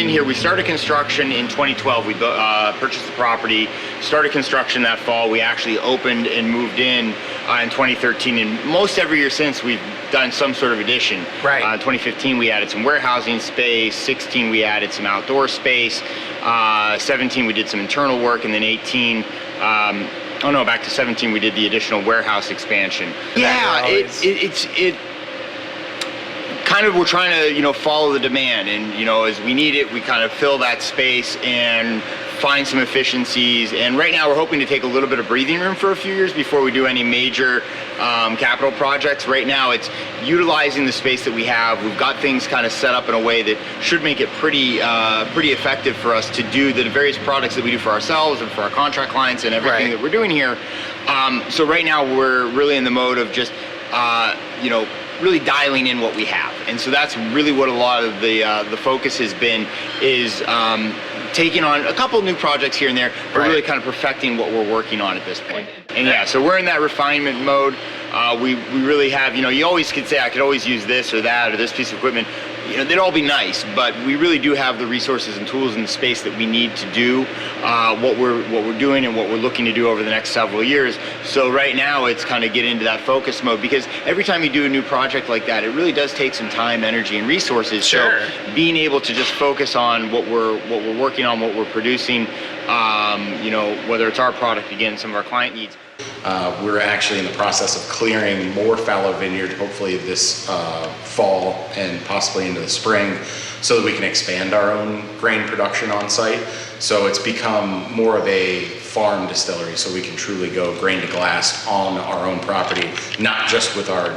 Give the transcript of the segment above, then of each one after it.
in here, we started construction in 2012. We purchased the property, started construction that fall. We actually opened and moved in 2013, and most every year since we've done some sort of addition. Right. 2015 we added some warehousing space, 16 we added some outdoor space, 17 we did some internal work, and then 18, back to 17 we did the additional warehouse expansion. Yeah, it kind of, we're trying to, follow the demand, and, as we need it, we kind of fill that space and find some efficiencies. And right now we're hoping to take a little bit of breathing room for a few years before we do any major capital projects. Right now it's utilizing the space that we have. We've got things kind of set up in a way that should make it pretty effective for us to do the various products that we do for ourselves and for our contract clients and everything that we're doing here. So right now we're really in the mode of just, really dialing in what we have. And so that's really what a lot of the focus has been, is taking on a couple new projects here and there, but really kind of perfecting what we're working on at this point. And yeah, so we're in that refinement mode. We really have, you always could say, I could always use this or that or this piece of equipment. They'd all be nice, but we really do have the resources and tools and the space that we need to do what we're doing and what we're looking to do over the next several years. So right now it's kind of get into that focus mode, because every time you do a new project like that, it really does take some time, energy, and resources. Sure. So being able to just focus on what we're working on, what we're producing, whether it's our product, again, some of our client needs. We're actually in the process of clearing more fallow vineyard, hopefully this fall and possibly into the spring, so that we can expand our own grain production on site. So it's become more of a farm distillery, so we can truly go grain to glass on our own property, not just with our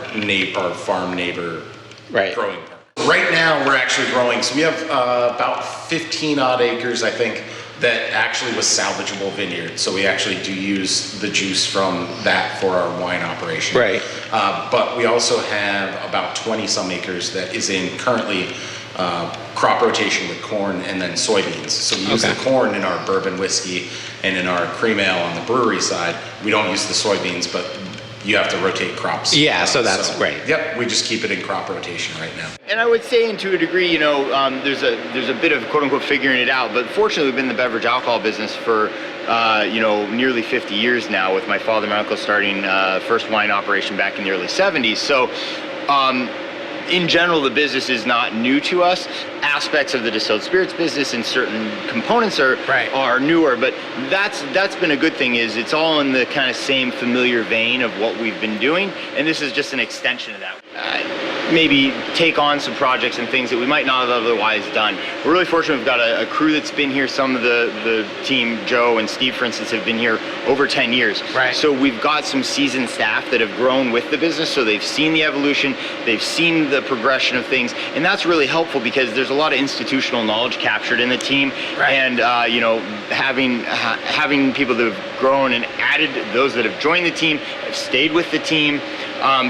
farm neighbor growing. Right now we're actually growing, so we have about 15 odd acres, I think, that actually was salvageable vineyard. So we actually do use the juice from that for our wine operation. Right. But we also have about 20 some acres that is in currently crop rotation with corn and then soybeans. So we use the corn in our bourbon whiskey and in our cream ale on the brewery side. We don't use the soybeans, but you have to rotate crops. Yeah, so that's great. Yep, we just keep it in crop rotation right now. And I would say, and to a degree, there's a bit of quote unquote figuring it out, but fortunately we've been in the beverage alcohol business for nearly 50 years now, with my father and my uncle starting first wine operation back in the early 70s. So in general, the business is not new to us. Aspects of the distilled spirits business and certain components are newer, but that's been a good thing. Is it's all in the kind of same familiar vein of what we've been doing, and this is just an extension of that. Maybe take on some projects and things that we might not have otherwise done. We're really fortunate. We've got a crew that's been here. Some of the team, Joe and Steve, for instance, have been here over 10 years. Right. So we've got some seasoned staff that have grown with the business, so they've seen the evolution, they've seen the progression of things, and that's really helpful because there's a lot of institutional knowledge captured in the team. Right. And having people that have grown and added, those that have joined the team, have stayed with the team.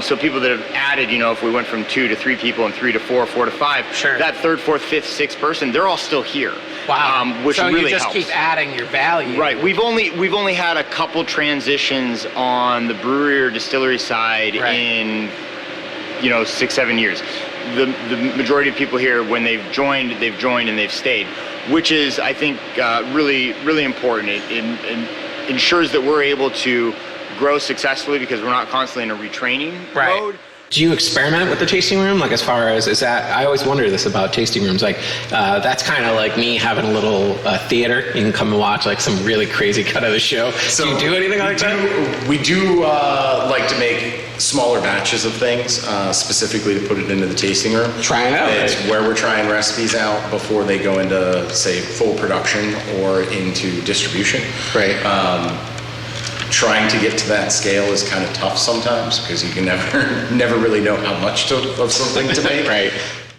So people that have added, if we went from 2 to 3 people and 3 to 4, 4 to 5, that third, fourth, fifth, sixth person, they're all still here. Wow. Which so really you just helps. keep adding your value. Right. We've only had a couple transitions on the brewery or distillery side in 6-7 years. The majority of people here, when they've joined and they've stayed, which is, I think, really, really important. It ensures that we're able to grow successfully because we're not constantly in a retraining mode. Do you experiment with the tasting room? Like, as far as, is that, I always wonder this about tasting rooms. Like, that's kind of like me having a little theater. You can come and watch like some really crazy cut of the show. So do you do anything like that? We do like to make smaller batches of things, specifically to put it into the tasting room. Try it out. It's where we're trying recipes out before they go into, say, full production or into distribution. Right. Trying to get to that scale is kind of tough sometimes because you can never really know how much of something to make. Right.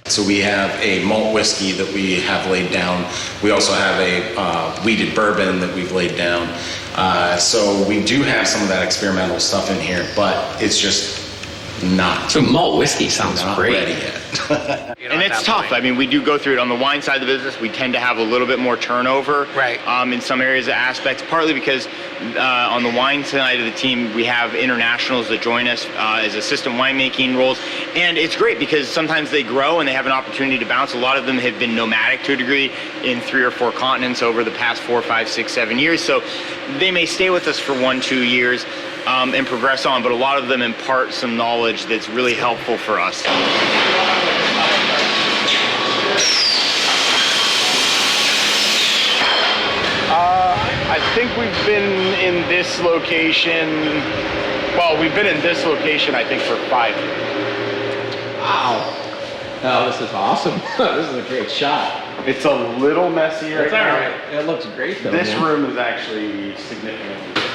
So we have a malt whiskey that we have laid down. We also have a wheated bourbon that we've laid down. So we do have some of that experimental stuff in here, but it's just not. So malt whiskey sounds not great. Ready yet. And it's tough. I mean, we do go through it on the wine side of the business. We tend to have a little bit more turnover, right? In some areas of aspects, partly because on the wine side of the team, we have internationals that join us as assistant winemaking roles, and it's great because sometimes they grow and they have an opportunity to bounce. A lot of them have been nomadic to a degree in 3 or 4 continents over the past 4, 5, 6, 7 years. So they may stay with us for 1, 2 years. And progress on, but a lot of them impart some knowledge that's really helpful for us. I think we've been in this location, we've been in this location, I think, for 5 years. Wow. Oh, this is awesome. This is a great shot. It's a little messy right now. All right. It looks great, though. This room is actually significantly different.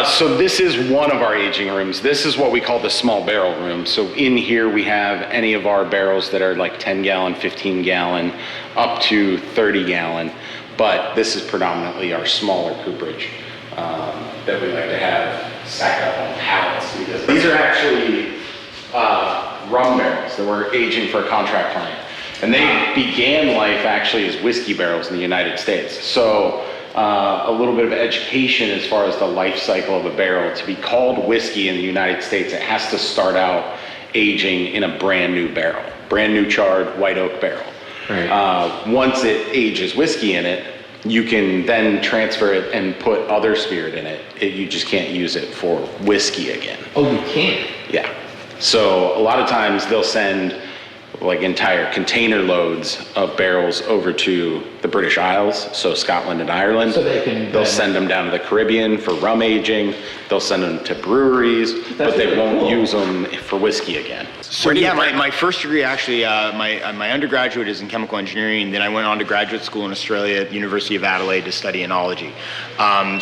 So this is one of our aging rooms. This is what we call the small barrel room. So in here we have any of our barrels that are like 10 gallon, 15 gallon, up to 30 gallon. But this is predominantly our smaller cooperage that we like to have stacked up on pallets. Because these are actually rum barrels that we're aging for a contract client. And they began life actually as whiskey barrels in the United States. So a little bit of education as far as the life cycle of a barrel. To be called whiskey in the United States, it has to start out aging in a brand new barrel, brand new charred white oak barrel. Right. Once it ages whiskey in it, you can then transfer it and put other spirit in it. You just can't use it for whiskey again. Oh, you can't? Yeah. So a lot of times they'll send like entire container loads of barrels over to the British Isles, so Scotland and Ireland. So they'll send them down to the Caribbean for rum aging. They'll send them to breweries, but they won't use them for whiskey again. So yeah, my first degree actually, my undergraduate is in chemical engineering. Then I went on to graduate school in Australia at the University of Adelaide to study enology.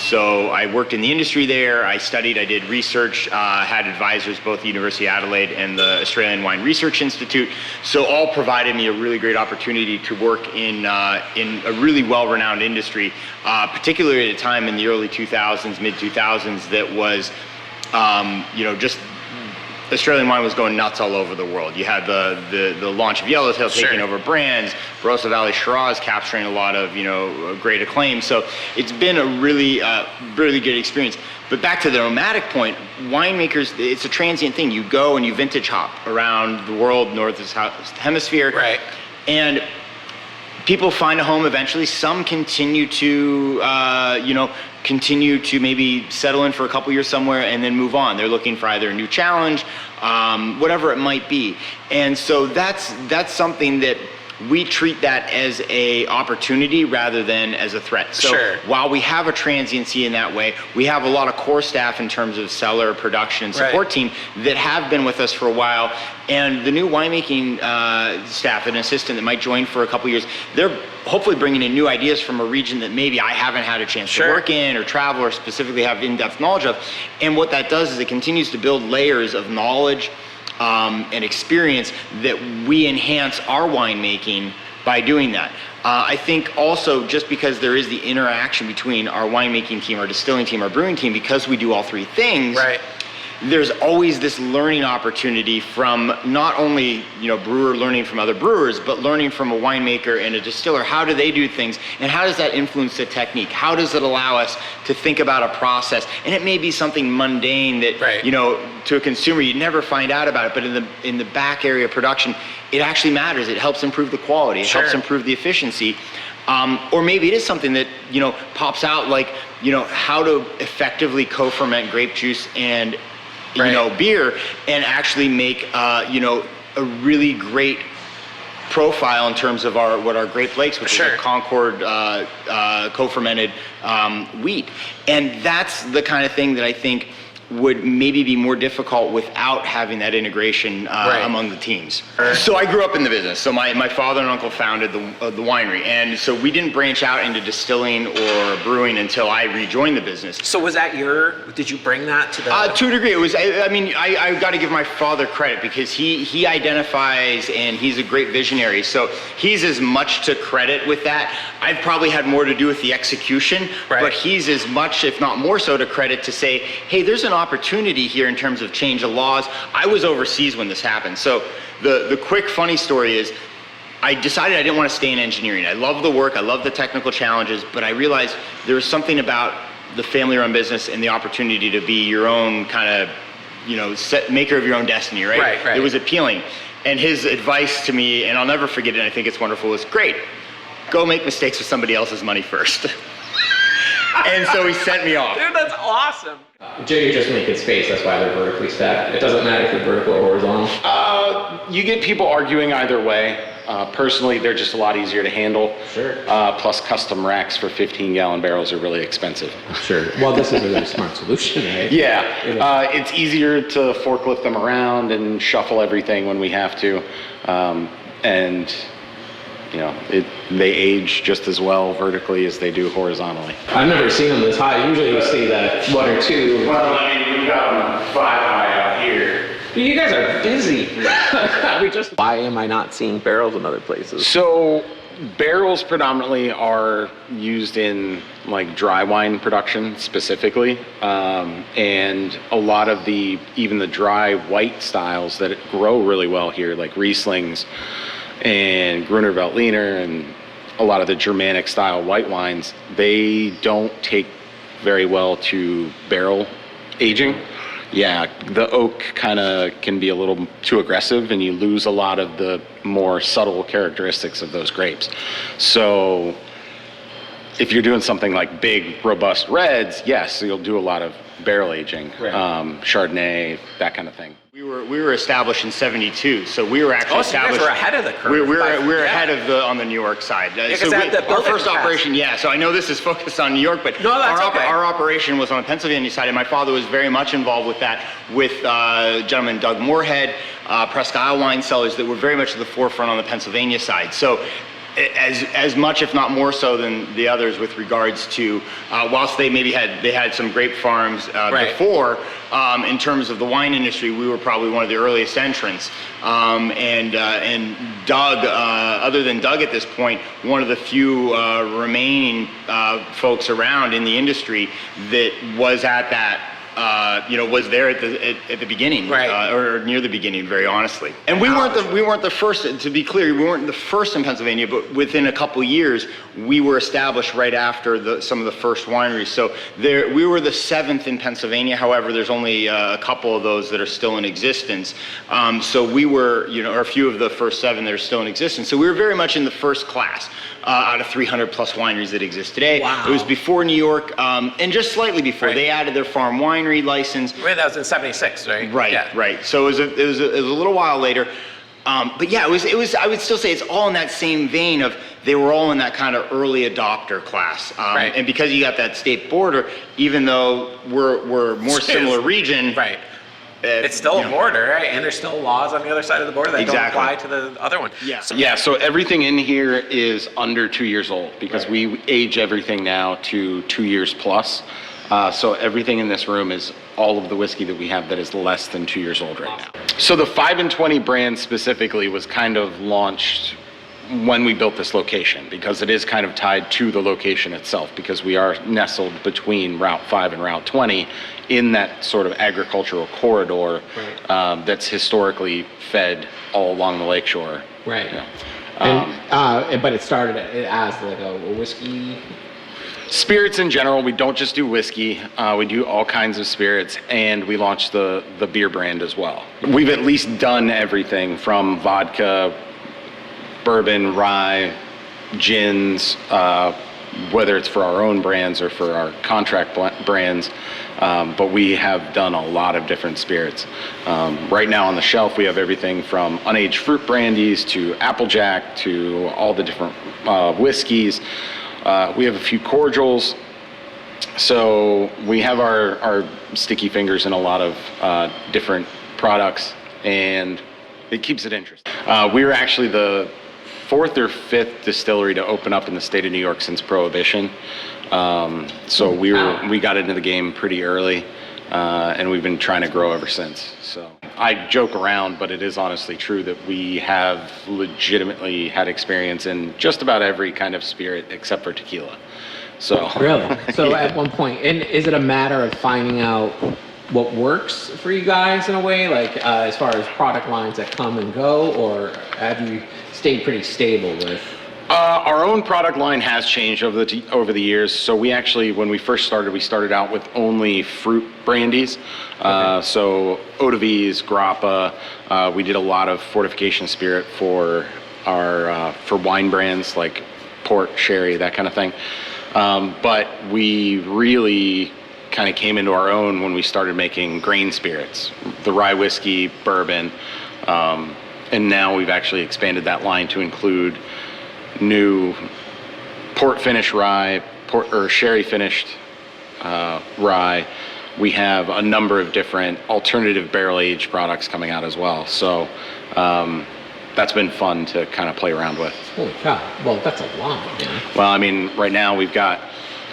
So I worked in the industry there. I studied, I did research, had advisors both at the University of Adelaide and the Australian Wine Research Institute. So all provided me a really great opportunity to work in a really well-renowned industry, particularly at a time in the early 2000s, mid-2000s, that was, just Australian wine was going nuts all over the world. You had the launch of Yellowtail taking over brands, Barossa Valley Shiraz capturing a lot of great acclaim. So it's been a really good experience. But back to the nomadic point, winemakers, it's a transient thing. You go and you vintage hop around the world, northern hemisphere, right? And people find a home eventually. Some continue to maybe settle in for a couple years somewhere and then move on. They're looking for either a new challenge, whatever it might be. And so that's something that we treat that as a opportunity rather than as a threat. So while we have a transiency in that way, we have a lot of core staff in terms of cellar, production, and support team that have been with us for a while. And the new winemaking staff, an assistant that might join for a couple years, they're hopefully bringing in new ideas from a region that maybe I haven't had a chance to work in or travel or specifically have in-depth knowledge of. And what that does is it continues to build layers of knowledge and experience that we enhance our winemaking by doing that. I think also just because there is the interaction between our winemaking team, our distilling team, our brewing team, because we do all three things, there's always this learning opportunity from not only brewer learning from other brewers, but learning from a winemaker and a distiller. How do they do things, and how does that influence the technique? How does it allow us to think about a process? And it may be something mundane that to a consumer you'd never find out about it, but in the back area of production, it actually matters. It helps improve the quality. It helps improve the efficiency. Or maybe it is something that pops out, like how to effectively co-ferment grape juice and beer and actually make a really great profile in terms of what our Grape Lakes, which is a Concord co-fermented wheat. And that's the kind of thing that I think would maybe be more difficult without having that integration among the teams. So I grew up in the business. So my father and uncle founded the winery. And so we didn't branch out into distilling or brewing until I rejoined the business. So was that did you bring that to the... To a degree. It was, I got to give my father credit because he identifies and he's a great visionary. So he's as much to credit with that. I've probably had more to do with the execution, but he's as much, if not more so, to credit to say, hey, there's an opportunity here in terms of change of laws. I was overseas when this happened. So the quick funny story is, I decided I didn't want to stay in engineering. I love the work, I love the technical challenges, but I realized there was something about the family-run business and the opportunity to be your own kind of, maker of your own destiny, right? Right. It was appealing. And his advice to me, and I'll never forget it, and I think it's wonderful, was great. Go make mistakes with somebody else's money first. And so he sent me off. Dude, that's awesome. You're just making space, that's why they're vertically stacked. It doesn't matter if they're vertical or horizontal. You get people arguing either way. Personally, they're just a lot easier to handle. Sure. Plus, custom racks for 15-gallon barrels are really expensive. Sure. Well, this is a really smart solution, right? Yeah. It's easier to forklift them around and shuffle everything when we have to. And they age just as well vertically as they do horizontally. I've never seen them this high. Usually you see that one or two. Well, I mean, we've got them 5 high out here. You guys are busy. Why am I not seeing barrels in other places? So barrels predominantly are used in like dry wine production specifically, and a lot of even the dry white styles that grow really well here, like Rieslings and Gruner Veltliner and a lot of the Germanic style white wines, they don't take very well to barrel aging. Yeah, the oak kind of can be a little too aggressive and you lose a lot of the more subtle characteristics of those grapes. So if you're doing something like big, robust reds, yes, you'll do a lot of barrel aging, right. Chardonnay, that kind of thing. We were established in '72, so we were actually established. You guys were ahead of the curve. We're ahead of on the New York side. So our first operation, so I know this is focused on New York, but our operation was on the Pennsylvania side, and my father was very much involved with that, with gentleman Doug Moorhead, Presque Isle wine cellars that were very much at the forefront on the Pennsylvania side. So as much, if not more so than the others, with regards to whilst they had some grape farms before, in terms of the wine industry, we were probably one of the earliest entrants. And Doug, other than Doug at this point, one of the few remaining folks around in the industry that was at that. Was there at the beginning, right. Or near the beginning, very honestly. And we weren't the first. To be clear, we weren't the first in Pennsylvania, but within a couple years, we were established right after some of the first wineries. So we were the 7th in Pennsylvania. However, there's only a couple of those that are still in existence. So we were, or a few of the first 7 that are still in existence. So we were very much in the first class. Out of 300 plus wineries that exist today. Wow. It was before New York, and just slightly before. Right. They added their farm winery license. Right, that was in '76, right? Right, yeah. right. So it was a little while later. But yeah, it was. I would still say it's all in that same vein of they were all in that kind of early adopter class. Right. And because you got that state border, even though we're more similar region. Right. It's still a border, right? And there's still laws on the other side of the border that don't apply to the other one. Yeah. So everything in here is under 2 years old because we age everything now to 2 years plus. So everything in this room is all of the whiskey that we have that is less than 2 years old right now. So the 5 and 20 brand specifically was kind of launched when we built this location because it is kind of tied to the location itself because we are nestled between Route 5 and Route 20 in that sort of agricultural corridor that's historically fed all along the lakeshore. Right. Yeah. But it started as like a whiskey. Spirits in general, we don't just do whiskey. We do all kinds of spirits, and we launched the beer brand as well. We've at least done everything from vodka, bourbon, rye, gins, whether it's for our own brands or for our contract brands. But we have done a lot of different spirits. Right now on the shelf, we have everything from unaged fruit brandies to Applejack to all the different whiskeys. We have a few cordials. So we have our sticky fingers in a lot of different products, and it keeps it interesting. We were actually the 4th or 5th distillery to open up in the state of New York since Prohibition. So we got into the game pretty early, and we've been trying to grow ever since. So I joke around, but it is honestly true that we have legitimately had experience in just about every kind of spirit except for tequila. So really? So at one point, and is it a matter of finding out what works for you guys in a way, like as far as product lines that come and go, or have you stayed pretty stable with? Our own product line has changed over the years. So we actually, when we first started, we started out with only fruit brandies. So eau de vie, grappa. We did a lot of fortification spirit for our for wine brands like port, sherry, that kind of thing. But we really kind of came into our own when we started making grain spirits, the rye whiskey, bourbon, and now we've actually expanded that line to include new port finish rye, sherry finished rye. We have a number of different alternative barrel aged products coming out as well. So that's been fun to kind of play around with. Holy cow! Well, that's a lot. Man. Well, I mean, right now we've got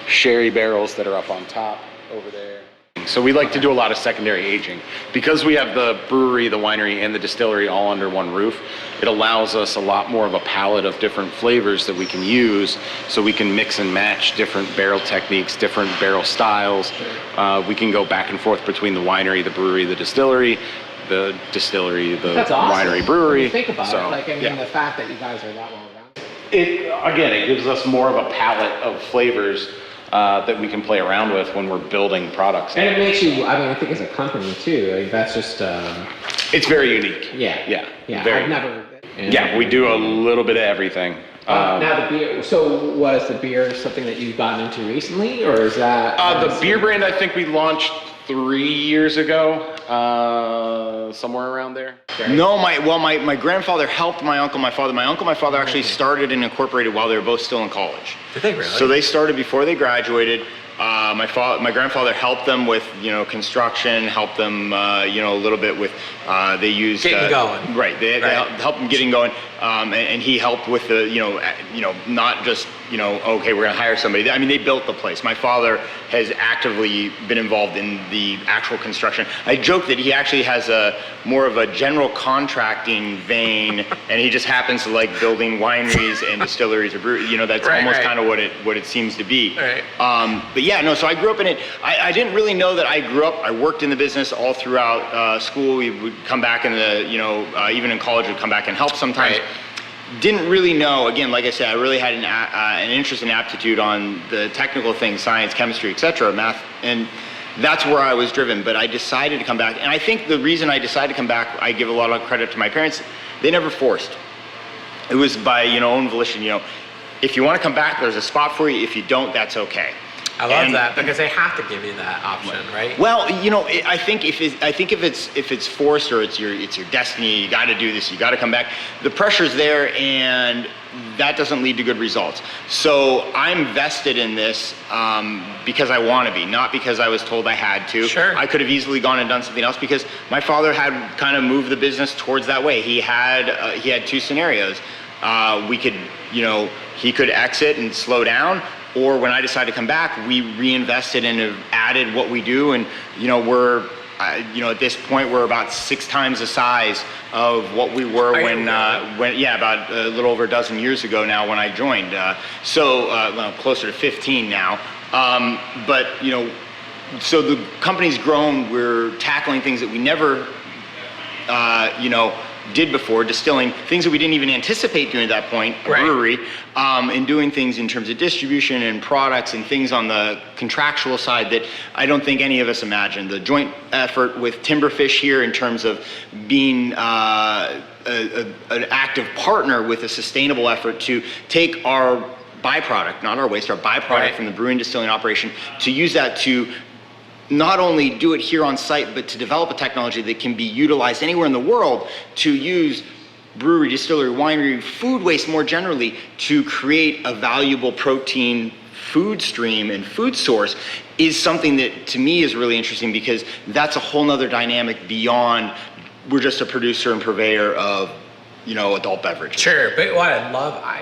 sherry barrels that are up on top over there. So we like to do a lot of secondary aging. Because we have the brewery, the winery, and the distillery all under one roof, it allows us a lot more of a palette of different flavors that we can use, so we can mix and match different barrel techniques, different barrel styles. We can go back and forth between the winery, the brewery, the distillery, the That's awesome. winery, brewery. When you think about So, it, like, I mean, yeah. the fact that you guys are that well rounded. It gives us more of a palette of flavors that we can play around with when we're building products. And it makes you, I mean, I think as a company too, like, that's just, It's very unique. yeah. Very, I've never. Yeah, we do a little bit of everything. Now the beer, so was the beer something that you've gotten into recently, or is that? The beer brand, I think we launched 3 years ago, somewhere around there. No, my grandfather helped my uncle, my father. My uncle, my father actually started and incorporated while they were both still in college. Did they really? So they started before they graduated. My grandfather helped them with, construction, helped them, a little bit with, they used... Getting going. Right, they helped them getting going, and he helped with the, not just, okay, we're gonna hire somebody. I mean, they built the place. My father has actively been involved in the actual construction. I joke that he actually has more of a general contracting vein, and he just happens to like building wineries and distilleries or breweries. That's almost kind of what it seems to be. Right. But yeah, no, so I grew up in it. I didn't really know that I grew up. I worked in the business all throughout school. We would come back in the, even in college, we'd come back and help sometimes. Right. Didn't really know, again, like I said, I really had an interest and aptitude on the technical things, science, chemistry, etc., math, and that's where I was driven. But I decided to come back, and I think the reason I decided to come back, I give a lot of credit to my parents. They never forced. It was by, own volition. If you want to come back, there's a spot for you. If you don't, that's okay. I love that, because they have to give you that option, right? Well, I think if it's forced or it's your destiny, you got to do this, you got to come back. The pressure's there, and that doesn't lead to good results. So I'm vested in this because I want to be, not because I was told I had to. Sure. I could have easily gone and done something else because my father had kind of moved the business towards that way. He had two scenarios. He could exit and slow down. Or when I decided to come back, we reinvested and have added what we do, and we're, at this point we're about 6 times the size of what we were about a little over a dozen years ago now when I joined. Closer to 15 now. So the company's grown. We're tackling things that we never, did before, distilling things that we didn't even anticipate doing at that point, a brewery, and doing things in terms of distribution and products and things on the contractual side that I don't think any of us imagined. The joint effort with Timberfish here in terms of being an active partner with a sustainable effort to take our byproduct, not our waste, our byproduct from the brewing distilling operation, to use that to not only do it here on site, but to develop a technology that can be utilized anywhere in the world to use brewery, distillery, winery, food waste more generally to create a valuable protein food stream and food source is something that to me is really interesting, because that's a whole nother dynamic beyond we're just a producer and purveyor of, adult beverages. Sure, but what I love, I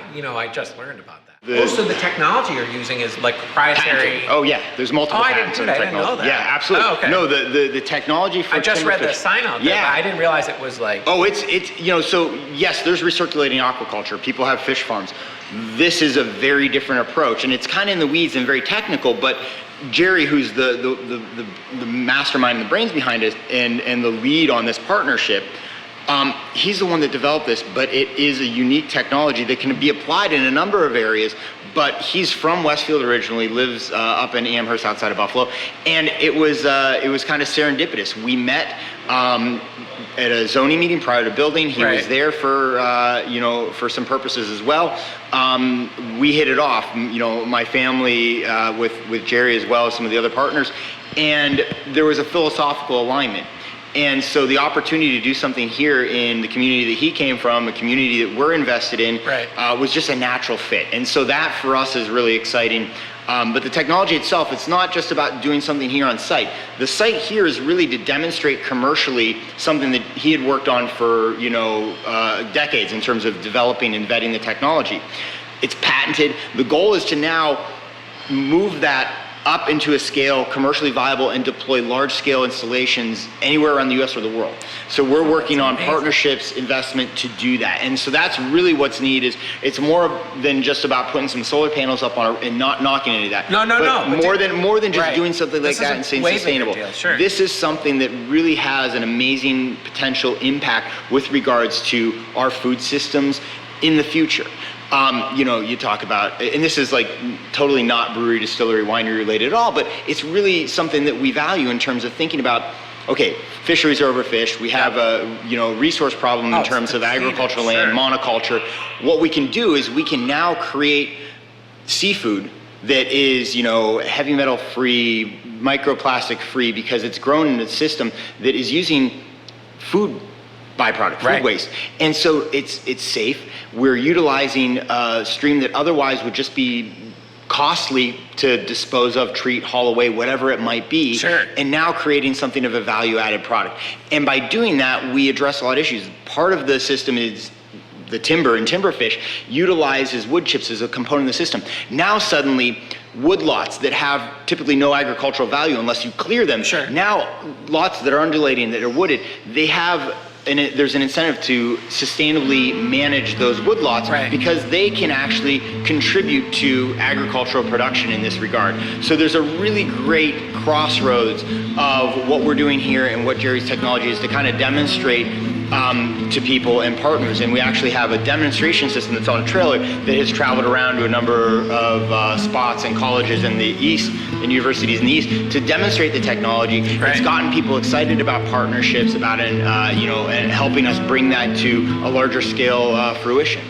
just learned about that. Also, the technology you're using is like proprietary. Oh yeah, there's multiple patents on the I didn't know technology. that. Yeah, absolutely. Oh, okay. No, the technology for I just read the Timberfish- sign out there, but I didn't realize it was like. Oh, it's so yes, there's recirculating aquaculture. People have fish farms. This is a very different approach, and it's kind of in the weeds and very technical, but Jerry, who's the mastermind and the brains behind it and the lead on this partnership, he's the one that developed this, but it is a unique technology that can be applied in a number of areas. But he's from Westfield originally, lives up in Amherst outside of Buffalo, and it was kind of serendipitous. We met at a zoning meeting prior to building. He was there for for some purposes as well. We hit it off. My family with Jerry as well as some of the other partners, and there was a philosophical alignment. And so the opportunity to do something here in the community that he came from, a community that we're invested in, was just a natural fit. And so that for us is really exciting. But the technology itself, it's not just about doing something here on site. The site here is really to demonstrate commercially something that he had worked on for decades in terms of developing and vetting the technology. It's patented. The goal is to now move that up into a scale commercially viable and deploy large-scale installations anywhere around the U.S. or the world. So we're working on partnerships, investment to do that. And so that's really what's neat is it's more than just about putting some solar panels up on and not knocking any of that. No. More than just doing something like that and saying sustainable. Sure. This is something that really has an amazing potential impact with regards to our food systems in the future. You talk about, and this is like totally not brewery, distillery, winery related at all, but it's really something that we value in terms of thinking about, okay, fisheries are overfished. We have a, resource problem in terms of agricultural land, monoculture. What we can do is we can now create seafood that is, heavy metal free, microplastic free, because it's grown in a system that is using food byproduct, food waste. And so it's safe. We're utilizing a stream that otherwise would just be costly to dispose of, treat, haul away, whatever it might be. Sure. And now creating something of a value-added product. And by doing that, we address a lot of issues. Part of the system is the timber and timberfish utilizes wood chips as a component of the system. Now suddenly, wood lots that have typically no agricultural value unless you clear them. Sure. Now, lots that are undulating, that are wooded, they have there's an incentive to sustainably manage those woodlots because they can actually contribute to agricultural production in this regard. So there's a really great crossroads of what we're doing here and what Jerry's technology is to kind of demonstrate to people and partners. And we actually have a demonstration system that's on a trailer that has traveled around to a number of spots and colleges in the East and universities in the East to demonstrate the technology. It's gotten people excited about partnerships, about and helping us bring that to a larger scale fruition.